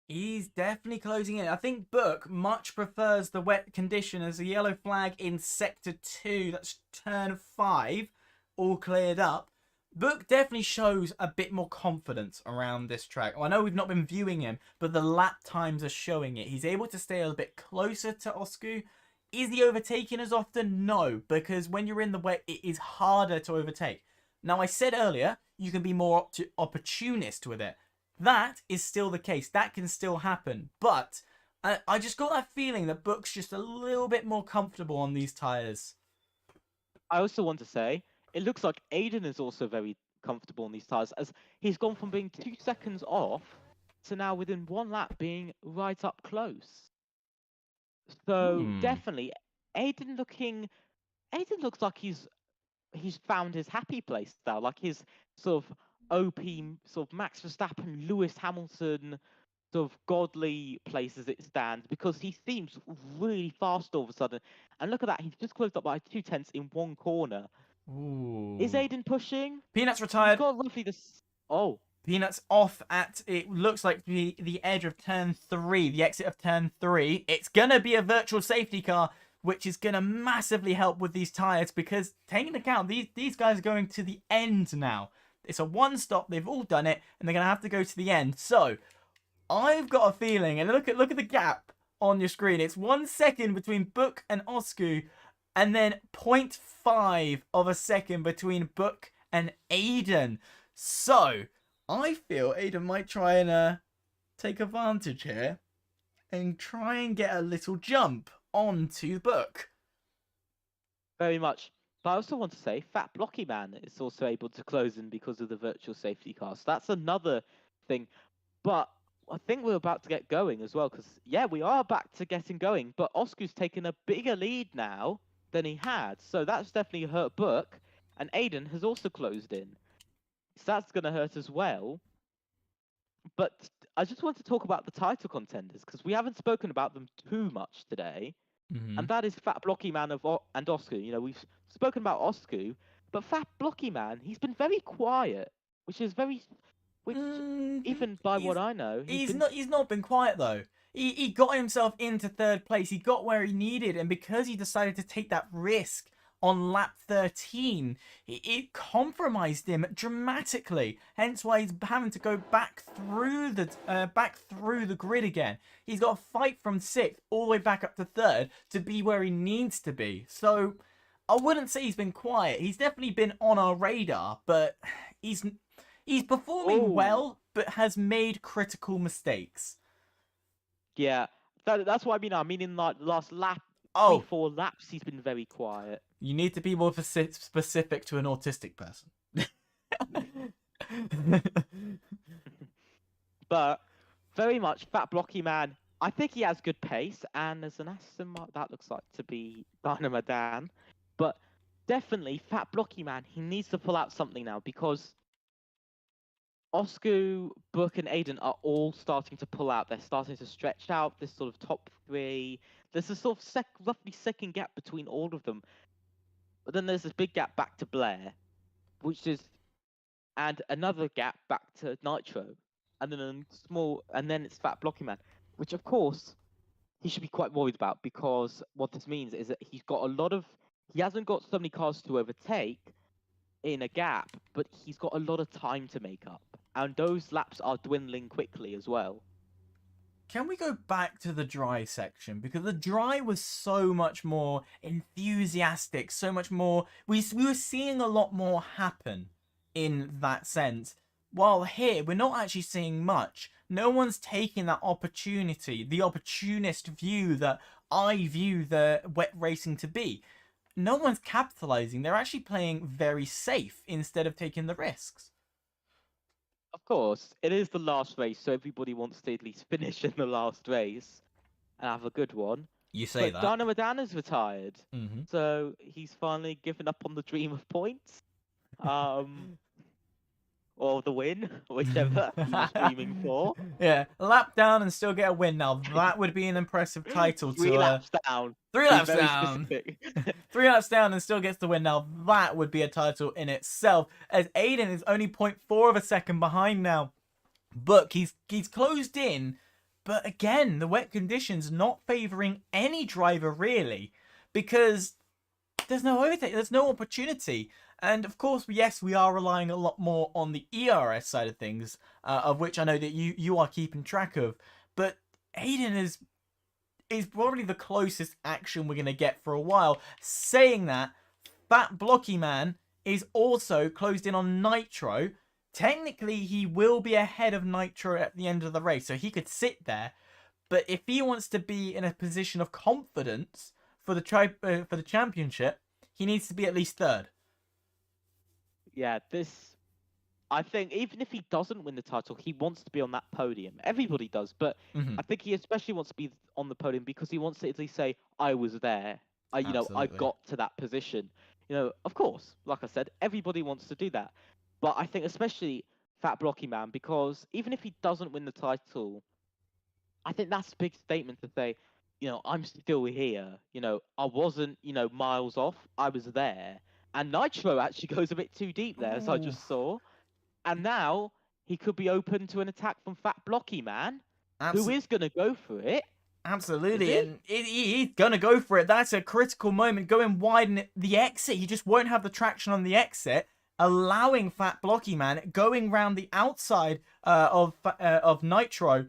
He's definitely closing in. I think Book much prefers the wet condition as a yellow flag in Sector 2. That's turn 5. All cleared up. Book definitely shows a bit more confidence around this track. I know we've not been viewing him, but the lap times are showing it. He's able to stay a little bit closer to Osku. Is he overtaking as often? No, because when you're in the wet, it is harder to overtake. Now, I said earlier, you can be more opportunist with it. That is still the case. That can still happen. But I just got that feeling that Book's just a little bit more comfortable on these tyres. I also want to say, it looks like Aiden is also very comfortable in these tyres, as he's gone from being 2 seconds off to now within 1 lap being right up close. So definitely, Aiden looks like he's found his happy place now, like his sort of OP, sort of Max Verstappen, Lewis Hamilton, sort of godly place as it stands, because he seems really fast all of a sudden. And look at that, he's just closed up by 2/10 in one corner. Ooh. Is Aiden pushing? Peanuts He's retired. got roughly this. Oh, Peanuts off at, it looks like the edge of turn 3, the exit of turn 3. It's going to be a virtual safety car, which is going to massively help with these tyres, because taking into account, these guys are going to the end now. It's a one stop, they've all done it, and they're going to have to go to the end. So, I've got a feeling, and look at the gap on your screen. It's 1 second between Book and Osku, and then 0.5 of a second between Book and Aiden. So, I feel Aiden might try and take advantage here and try and get a little jump onto Book. very much. But I also want to say, Fat Blocky Man is also able to close in because of the virtual safety car. So that's another thing. But I think we're about to get going as well, because, yeah, we are back to getting going. But Oscar's taken a bigger lead now than he had. So that's definitely hurt Book. And Aiden has also closed in. So that's going to hurt as well. But I just want to talk about the title contenders, because we haven't spoken about them too much today. And that is Fat Blocky Man and Osku. You know, we've spoken about Osku, but Fat Blocky Man, he's been very quiet, which is very, even by what I know, he's not been quiet though. He got himself into 3rd place. He got where he needed, and because he decided to take that risk on lap 13, it compromised him dramatically. Hence why he's having to go back through the grid again. He's got to fight from 6th all the way back up to 3rd to be where he needs to be. So I wouldn't say he's been quiet. He's definitely been on our radar, but he's performing well, but has made critical mistakes. Yeah, that's what I mean. I mean, in like the last lap, 3-4 laps, he's been very quiet. You need to be more specific to an autistic person. But very much Fat Blocky Man. I think he has good pace, and there's an Aston Martin that looks like to be Dynamo Dan. But definitely Fat Blocky Man, he needs to pull out something now, because Osku, Book, and Aiden are all starting to pull out. They're starting to stretch out this sort of top 3. There's a sort of roughly second gap between all of them. But then there's this big gap back to Blair, and another gap back to Nitro, and then it's Fat Blocky Man, which of course he should be quite worried about, because what this means is that he hasn't got so many cars to overtake in a gap, but he's got a lot of time to make up, and those laps are dwindling quickly as well. Can we go back to the dry section? Because the dry was so much more enthusiastic, so much more... We were seeing a lot more happen in that sense. While here, we're not actually seeing much. No one's taking that opportunity, the opportunist view that I view the wet racing to be. No one's capitalizing. They're actually playing very safe instead of taking the risks. Of course, it is the last race, so everybody wants to at least finish in the last race and have a good one. You say but that. Dynamo Dan is retired, so he's finally given up on the dream of points. Or the win, whichever he was dreaming for. Yeah, a lap down and still get a win. Now that would be an impressive title. 3 laps down. 3 laps down. 3 laps down and still gets the win. Now that would be a title in itself. As Aiden is only 0.4 of a second behind now. But he's closed in. But again, the wet conditions not favouring any driver really, because there's no overtake, there's no opportunity. And of course, yes, we are relying a lot more on the ERS side of things, of which I know that you are keeping track of. But Aiden is probably the closest action we're going to get for a while. Saying that, Fat Blocky Man is also closed in on Nitro. Technically, he will be ahead of Nitro at the end of the race, so he could sit there. But if he wants to be in a position of confidence for the championship, he needs to be at least 3rd. yeah, this. I think even if he doesn't win the title, he wants to be on that podium. Everybody does, but Mhm. I think he especially wants to be on the podium because he wants to at least say, "I was there. I Absolutely. got to that position." Of course, like I said, everybody wants to do that, but I think especially Fat Blocky Man, because even if he doesn't win the title, I think that's a big statement to say, I'm still here. I wasn't, miles off. I was there. And Nitro actually goes a bit too deep there, as I Ooh. just saw. And now he could be open to an attack from Fat Blocky Man, who is going to go for it. Is Absolutely, he? and he's gonna go for it. That's a critical moment, going wide in the exit. He just won't have the traction on the exit, allowing Fat Blocky Man going round the outside of Nitro.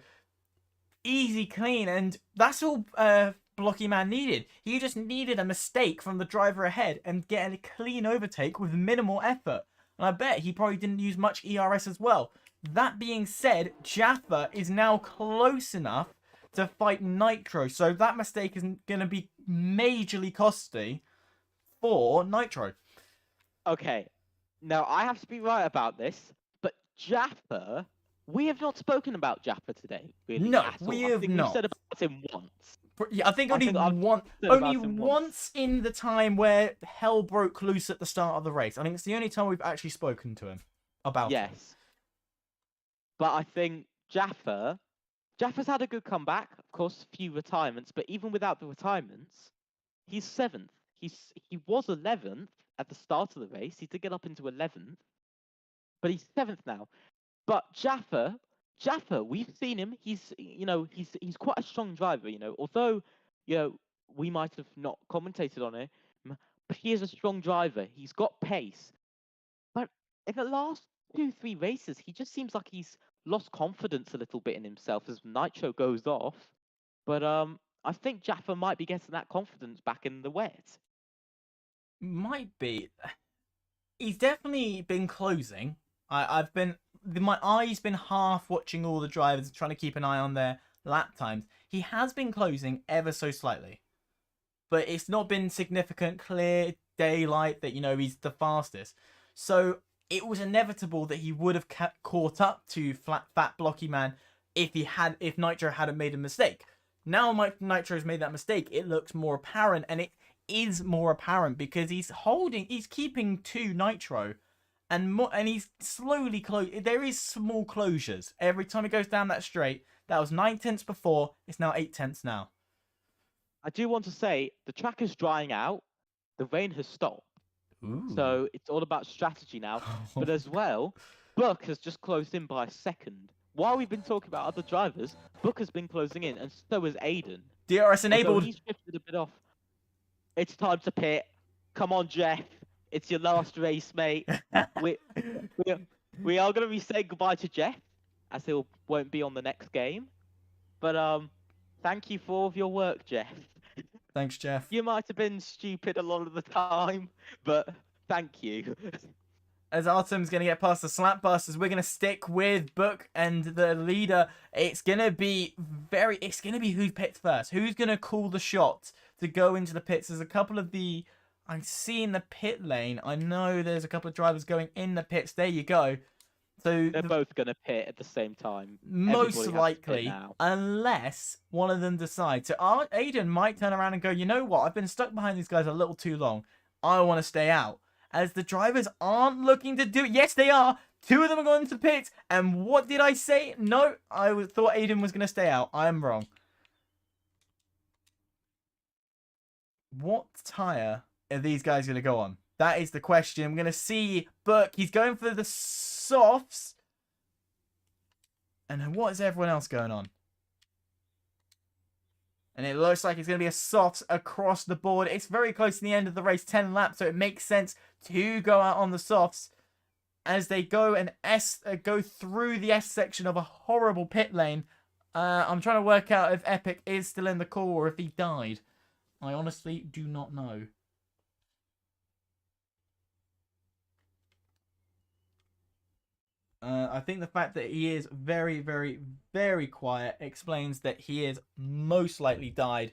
Easy, clean, and that's all Blocky Man needed. He just needed a mistake from the driver ahead and get a clean overtake with minimal effort. And I bet he probably didn't use much ERS as well. That being said, Jaffa is now close enough to fight Nitro, so that mistake is going to be majorly costly for Nitro. Okay. Now, I have to be right about this, but Jaffa, we have not spoken about Jaffa today, really, No, at we all. I have think we've not. said about him once. Yeah, I think I only think I've one, said only about him once. once in the time where hell broke loose at the start of the race. I think it's the only time we've actually spoken to him about it. Yes. But I think Jaffa's had a good comeback. Of course, a few retirements, but even without the retirements, he's seventh. He was 11th at the start of the race. He did get up into 11th, but he's seventh now. But Jaffa, we've seen him. He's quite a strong driver. Although we might have not commentated on it, but he is a strong driver. He's got pace. But in the last 2, 3 races, he just seems like he's lost confidence a little bit in himself as Nitro goes off. But I think Jaffa might be getting that confidence back in the wet. Might be. He's definitely been closing. I've been my eye's been half watching all the drivers, trying to keep an eye on their lap times. He has been closing ever so slightly, but it's not been significant, clear daylight that he's the fastest. So it was inevitable that he would have caught up to Fat Blocky Man if Nitro hadn't made a mistake. Now Nitro's made that mistake, it looks more apparent, and it is more apparent because he's keeping to Nitro, and he's slowly there is small closures every time he goes down that straight. That was 9/10 before, it's now 8/10 now. I do want to say the track is drying out. The rain has stopped. Ooh. So it's all about strategy now. But as well, Book has just closed in by a second. While we've been talking about other drivers, Book has been closing in, and so has Aiden. DRS enabled. He's shifted a bit off. It's time to pit. Come on, Jeff. It's your last race, mate. we are going to be saying goodbye to Jeff, as he won't be on the next game. But thank you for all of your work, Jeff. Thanks, Jeff. You might have been stupid a lot of the time, but thank you. As Artem's going to get past the slap busters, we're going to stick with Book and the leader. It's going to be who pits first. Who's going to call the shot to go into the pits? There's a couple of I see in the pit lane. I know there's a couple of drivers going in the pits. There you go. So they're both going to pit at the same time. Most likely, unless one of them decides. So Aiden might turn around and go, you know what? I've been stuck behind these guys a little too long. I want to stay out. As the drivers aren't looking to do it. Yes, they are. 2 of them are going to pit. And what did I say? No, I thought Aiden was going to stay out. I am wrong. What tyre are these guys going to go on? That is the question. I'm going to see Book. He's going for the softs. And what is everyone else going on? And it looks like it's going to be a softs across the board. It's very close to the end of the race, 10 laps, so it makes sense to go out on the softs as they go and go through the S section of a horrible pit lane. I'm trying to work out if Epic is still in the call or if he died. I honestly do not know. I think the fact that he is very, very, very quiet explains that he is most likely died